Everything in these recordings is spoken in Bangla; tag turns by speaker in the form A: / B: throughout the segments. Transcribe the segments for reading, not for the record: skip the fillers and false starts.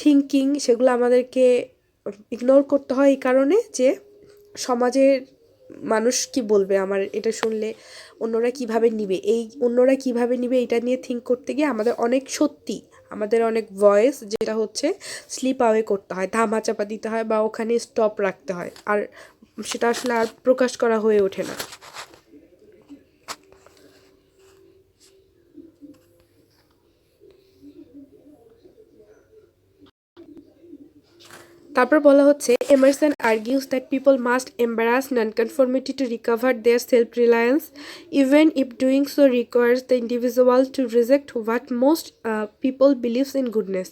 A: থিঙ্কিং, সেগুলো আমাদেরকে ইগনোর করতে হয় এই কারণে যে সমাজের মানুষ কি বলবে, আমার এটা শুনলে অন্যরা কিভাবে নিবে, এই অন্যরা কিভাবে নিবে এটা নিয়ে থিঙ্ক করতে গিয়ে আমাদের অনেক সত্যি, আমাদের অনেক ভয়েস যেটা হচ্ছে স্লিপ আওয়ে করতে হয়, ধামাচাপা দিতে হয় বা ওখানে স্টপ রাখতে হয়, আর সেটা আসলে আর প্রকাশ করা হয়ে ওঠে না। তারপর বলা হচ্ছে Emerson argues that people must embarrass nonconformity to recover their self reliance even if doing so requires the individual to reject what most people believes in goodness.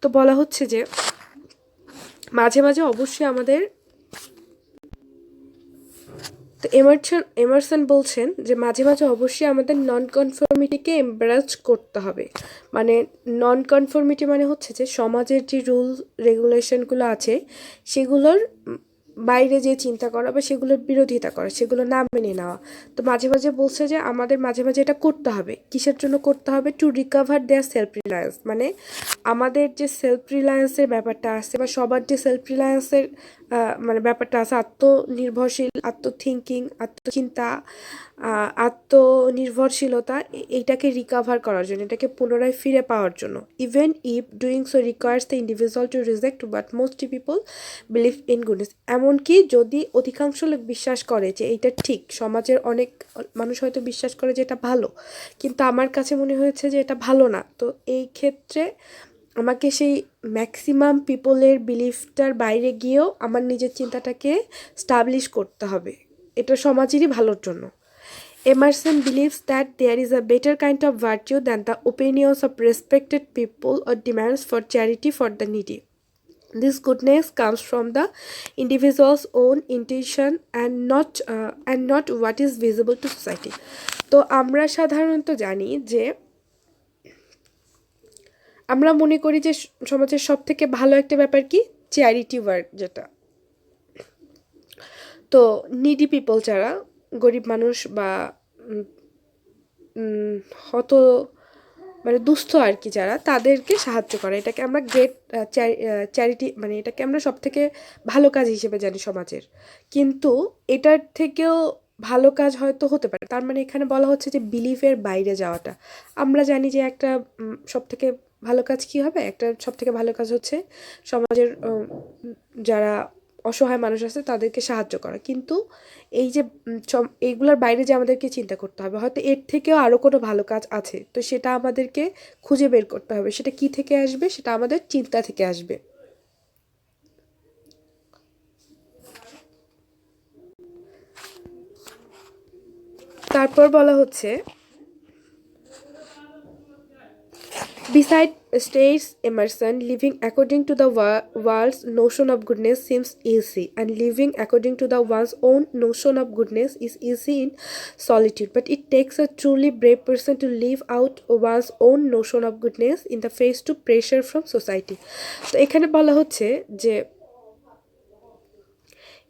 A: তো বলা হচ্ছে যে মাঝে মাঝে অবশ্যই আমাদের, তো এমারসন বলছেন যে মাঝে মাঝে অবশ্যই আমাদের নন কনফর্মিটিকে এমব্রাস করতে হবে। মানে নন কনফর্মিটি মানে হচ্ছে যে সমাজের যে রুল রেগুলেশনগুলো আছে সেগুলোর বাইরে যে চিন্তা করা বা সেগুলোর বিরোধিতা করা, সেগুলো না মেনে নেওয়া। তো মাঝে মাঝে বলছে যে আমাদের মাঝে মাঝে এটা করতে হবে, কিসের জন্য করতে হবে, to recover their self reliance. মানে আমাদের যে সেলফ রিলায়েন্সের ব্যাপারটা আছে বা সবার যে সেলফ রিলায়েন্সের মানে ব্যাপারটা আছে, আত্মনির্ভরশীল, আত্মথিঙ্কিং, আত্মচিন্তা, আত্মনির্ভরশীলতা, এইটাকে রিকভার করার জন্য, এটাকে পুনরায় ফিরে পাওয়ার জন্য। Even if doing so requires the individual to reject but most people believe in goodness. এমনকি যদি অধিকাংশ লোক বিশ্বাস করে যে এইটা ঠিক, সমাজের অনেক মানুষ হয়তো বিশ্বাস করে যে এটা ভালো, কিন্তু আমার কাছে মনে হয়েছে যে এটা ভালো না, তো এই ক্ষেত্রে আমাকে সেই ম্যাক্সিমাম পিপলের বিলিফটার বাইরে গিয়েও আমার নিজের চিন্তাটাকে স্টাবলিশ করতে হবে, এটা সমাজেরই ভালোর জন্য। Emerson believes that there is a better kind of virtue than the opinions of respected people or demands for charity for the needy. This goodness comes from the individual's own intention and not what is visible to society. তো আমরা সাধারণত জানি যে আমরা মনে করি যে সমাজের সব থেকে ভালো একটা ব্যাপার কি, চ্যারিটি ওয়ার্ক, যেটা তো নিডি পিপল, যারা গরিব মানুষ বা হত মানে দুস্থ আর কি, যারা তাদেরকে সাহায্য করা, এটাকে আমরা গ্রেট চ্যারিটি, মানে এটাকে আমরা সব থেকে ভালো কাজ হিসেবে জানি সমাজের। কিন্তু এটার থেকেও ভালো কাজ হয়তো হতে পারে, তার মানে এখানে বলা হচ্ছে যে বিলিফের বাইরে যাওয়াটা। আমরা জানি যে একটা সব থেকে ভালো কাজ কি হবে, একটা সব থেকে ভালো কাজ হচ্ছে সমাজের যারা অসহায় মানুষ আছে তাদেরকে সাহায্য করা। কিন্তু এই যে এইগুলোর বাইরে যে আমাদেরকে চিন্তা করতে হবে, হয়তো এর থেকেও আরও কোনো ভালো কাজ আছে, তো সেটা আমাদেরকে খুঁজে বের করতে হবে। সেটা কি থেকে আসবে, সেটা আমাদের চিন্তা থেকে আসবে। তারপর বলা হচ্ছে Beside states Emerson, living according to the world's notion of goodness seems easy, and living according to the one's own notion of goodness is easy in solitude. But it takes a truly brave person to live out one's own notion of goodness in the face to pressure from society. তো এখানে বলা হচ্ছে যে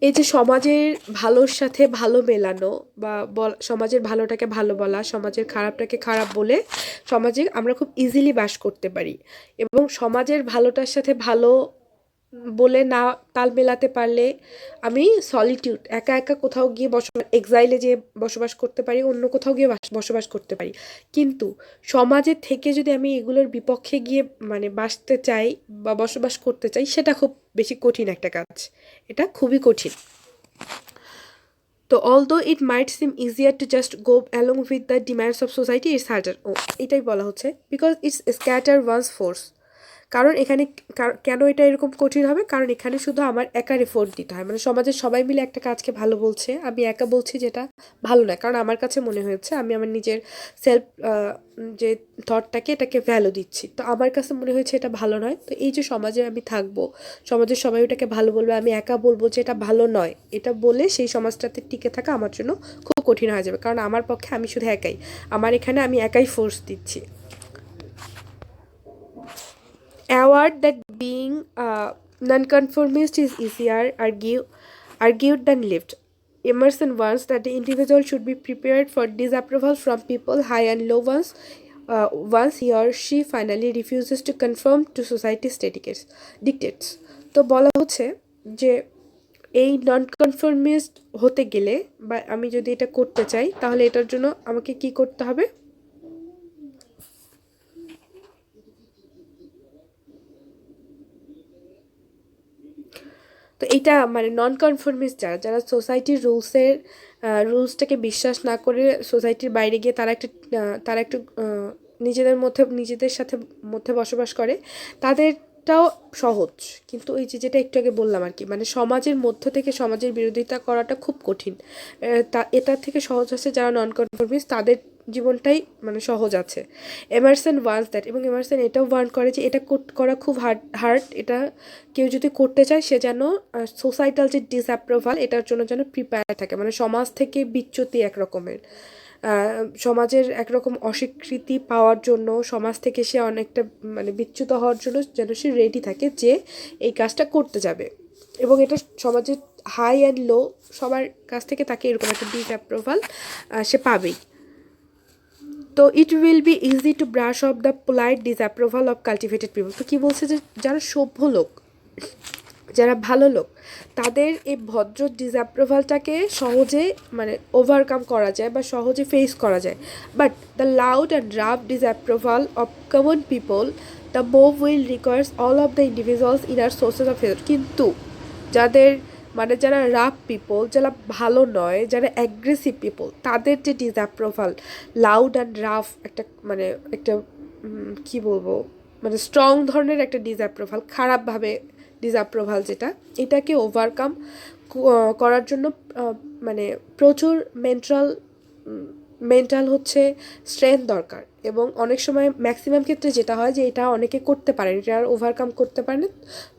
A: এই যে সমাজের ভালোর সাথে ভালো মেলানো বা সমাজের ভালোটাকে ভালো বলা, সমাজের খারাপটাকে খারাপ বলে সমাজে আমরা খুব ইজিলি বাস করতে পারি, এবং সমাজের ভালোটার সাথে ভালো বলে না তাল মেলাতে পারলে আমি সলিটিউড, একা একা কোথাও গিয়ে এক্সাইলে যে বসবাস করতে পারি, অন্য কোথাও গিয়ে বসবাস করতে পারি। কিন্তু সমাজের থেকে যদি আমি এগুলোর বিপক্ষে গিয়ে মানে বাঁচতে চাই বা বসবাস করতে চাই, সেটা খুব বেশি কঠিন একটা কাজ, এটা খুবই কঠিন। তো although it might seem easier to just go along with the demands of society, it's harder. এটাই বলা হচ্ছে because it's scatter one's force. কারণ এখানে কেন এটা এরকম কঠিন হবে, কারণ এখানে শুধু আমার একার এফোর্ট দিতে হয়। মানে সমাজের সবাই মিলে একটা কাজকে ভালো বলছে, আমি একা বলছি যেটা ভালো না, কারণ আমার কাছে মনে হয়েছে আমি আমার নিজের সেলফ যে থটটাকে, এটাকে ভ্যালু দিচ্ছি, তো আমার কাছে মনে হয়েছে এটা ভালো নয়। তো এই যে সমাজে আমি থাকবো, সমাজের সবাই ওটাকে ভালো বলবে, আমি একা বলবো যে এটা ভালো নয়, এটা বলে সেই সমাজটাতে টিকে থাকা আমার জন্য খুব কঠিন হয়ে যাবে, কারণ আমার পক্ষে আমি শুধু একাই, আমার এখানে আমি একাই ফোর্স দিচ্ছি। Aware that being nonconformist is easier argued than lived. Emerson warns that the individual should be prepared for disapproval from people, high and low ones, once he or she finally refuses to conform to society's dictates. তো বলা হচ্ছে যে এই নন কনফর্মিস্ট হতে গেলে বা আমি যদি এটা করতে চাই তাহলে এটার জন্য আমাকে কি করতে হবে? তো এটা মানে নন কনফর্মিস্ট যারা যারা সোসাইটির রুলসটাকে বিশ্বাস না করে সোসাইটির বাইরে গিয়ে তারা একটু নিজেদের সাথে মধ্যে বসবাস করে, তাদেরটাও সহজ। কিন্তু ওই যে যেটা একটু আগে বললাম আর কি, মানে সমাজের মধ্য থেকে সমাজের বিরোধিতা করাটা খুব কঠিন। এটার থেকে সহজ আছে যারা নন কনফর্মিস্ট, তাদের জীবনটাই মানে সহজ আছে। এমারসন ওয়ান্স দ্যাট, এবং এমারসন এটাও ওয়ার্ন করে যে এটা করা খুব হার্ড। এটা কেউ যদি করতে চায় সে যেন সোসাইটাল যে ডিসঅ্যাপ্রুভাল এটার জন্য যেন প্রিপেয়ার থাকে, মানে সমাজ থেকে বিচ্যুতি একরকমের, সমাজের একরকম অস্বীকৃতি পাওয়ার জন্য সমাজ থেকে সে অনেকটা মানে বিচ্যুত হওয়ার জন্য যেন সে রেডি থাকে যে এই কাজটা করতে যাবে। এবং এটা সমাজের হাই অ্যান্ড লো সবার কাছ থেকে তাকে এরকম একটা ডিসঅ্যাপ্রুভাল সে পাবেই। তো it will be easy to brush off the polite disapproval of cultivated people. তো কী বলছে যে যারা সভ্য লোক, যারা ভালো লোক, তাদের এই ভদ্র ডিসঅ্যাপ্রুভালটাকে সহজে মানে ওভারকাম করা যায় বা সহজে ফেস করা যায়। But the loud and rough disapproval of common people the move will requires all of the individual's inner sources of health. কিন্তু যাদের মানে যারা রাফ পিপল, যারা ভালো নয়, যারা অ্যাগ্রেসিভ পিপল, তাদের যে ডিসঅ্যাপ্রুভাল লাউড অ্যান্ড রাফ একটা কি বলবো মানে স্ট্রং ধরনের একটা ডিসঅ্যাপ্রুভাল, খারাপভাবে ডিসঅ্যাপ্রুভাল যেটা, এটাকে ওভারকাম করার জন্য মানে প্রচুর মেন্টাল হচ্ছে স্ট্রেংথ দরকার। এবং অনেক সময় ম্যাক্সিমাম ক্ষেত্রে যেটা হয় যে এটা অনেকে করতে পারে, এটা আর ওভারকাম করতে পারে না,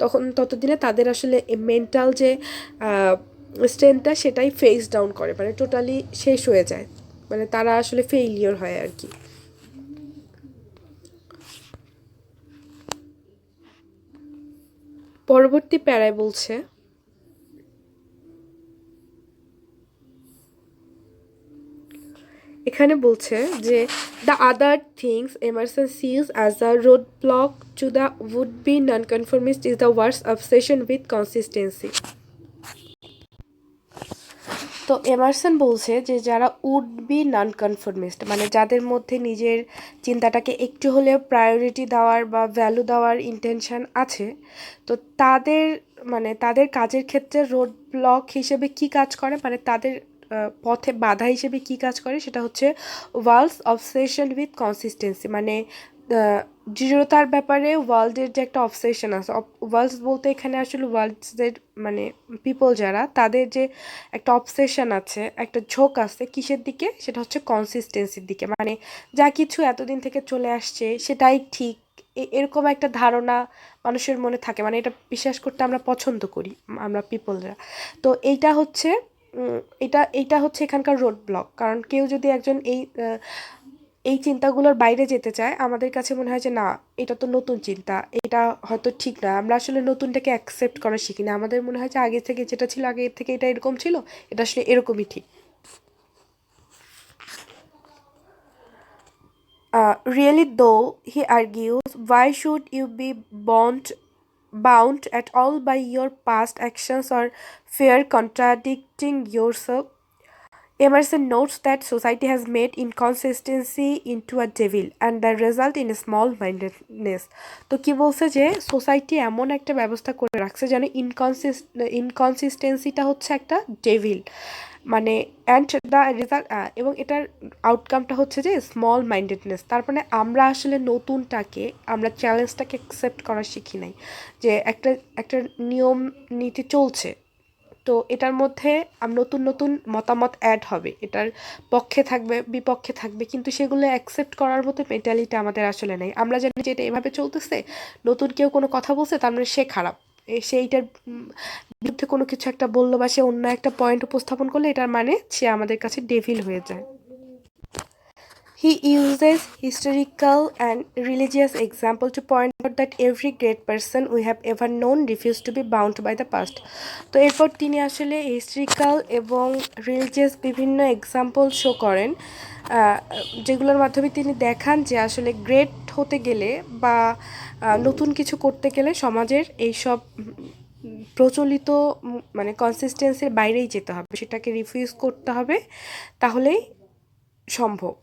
A: তখন ততদিনে তাদের আসলে মেন্টাল যে স্ট্রেংথটা সেটাই ফেস ডাউন করে, মানে টোটালি শেষ হয়ে যায়, মানে তারা আসলে ফেইলিওর হয় আর কি। পরবর্তী প্যারায় বলছে এখানে বলছে যে the other things Emerson sees as a road block to the would be nonconformist is the worse obsession with consistency. তো এমারসন বলছে যে যারা উড বি নন কনফর্মিস্ট, মানে যাদের মধ্যে নিজের চিন্তাটাকে একটু হলেও প্রায়োরিটি দেওয়ার বা ভ্যালু দেওয়ার ইন্টেনশন আছে, তো তাদের কাজের ক্ষেত্রে রোড ব্লক হিসেবে কি কাজ করে, মানে তাদের পথে বাধা হিসেবে কি কাজ করে, সেটা হচ্ছে ওয়ার্ল্ডস অবসেশন উইথ কনসিস্টেন্সি। মানে দৃঢ়তার ব্যাপারে ওয়ার্ল্ডের যে একটা অবসেশন আছে, ওয়ার্ল্ডস বলতে এখানে আসলে ওয়ার্ল্ডসের মানে পিপল যারা, তাদের যে একটা অবসেশন আছে, একটা ঝোঁক আছে কিসের দিকে, সেটা হচ্ছে কনসিস্টেন্সির দিকে। মানে যা কিছু এতদিন থেকে চলে আসছে সেটাই ঠিক, এরকম একটা ধারণা মানুষের মনে থাকে, মানে এটা বিশ্বাস করতে আমরা পছন্দ করি আমরা পিপলরা। তো এইটা হচ্ছে এখানকার রোড ব্লক। কারণ কেউ যদি একজন এই চিন্তাগুলোর বাইরে যেতে চায়, আমাদের কাছে মনে হয় যে না, এটা তো নতুন চিন্তা, এটা হয়তো ঠিক না, আমরা আসলে নতুনটাকে অ্যাকসেপ্ট করা শিখি না। আমাদের মনে হয় যে আগে থেকে যেটা ছিল, আগে থেকে এটা এরকম ছিল, এটা আসলে এরকমই ঠিক। Really though, he argues, why should you be bound at all by your past actions or fear contradicting yourself? Emerson notes that society has made inconsistency into a devil and the result in a small-mindedness. তো কি বলছে যে সোসাইটি এমন একটা ব্যবস্থা করে রাখছে যেন ইনকনসিস্টেন্সিটা হচ্ছে একটা ডেভিল, মানে অ্যান্ড দ্য রেজাল্ট, এবং এটার আউটকামটা হচ্ছে যে স্মল মাইন্ডেডনেস। তার মানে আমরা আসলে আমরা চ্যালেঞ্জটাকে অ্যাকসেপ্ট করা শিখি নাই, যে একটা একটা নিয়ম নীতি চলছে, তো এটার মধ্যে নতুন নতুন মতামত অ্যাড হবে, এটার পক্ষে থাকবে বিপক্ষে থাকবে, কিন্তু সেগুলো অ্যাকসেপ্ট করার মতো মেন্টালিটি আমাদের আসলে নেই। আমরা জানি যে এটা এভাবে চলতেছে, নতুন কেউ কোনো কথা বলছে তার মানে সে খারাপ, সে এইটার বিরুদ্ধে কোনো কিছু একটা বললো বা সে অন্য একটা পয়েন্ট উপস্থাপন করলে এটার মানে সে আমাদের কাছে ডেভিল হয়ে যায়। He uses historical and religious example to point out that every great person we have ever known refused to be bound by the past. তো এরপর তিনি আসলে হিস্ট্রিক্যাল এবং রিলিজিয়াস বিভিন্ন এক্সাম্পল শো করেন, যেগুলোর মাধ্যমে তিনি দেখান যে আসলে গ্রেট হতে গেলে বা নতুন কিছু করতে গেলে সমাজের এইসব প্রচলিত মানে কনসিস্টেন্সির বাইরেই যেতে হবে, সেটাকে রিফিউজ করতে হবে, তাহলেই সম্ভব।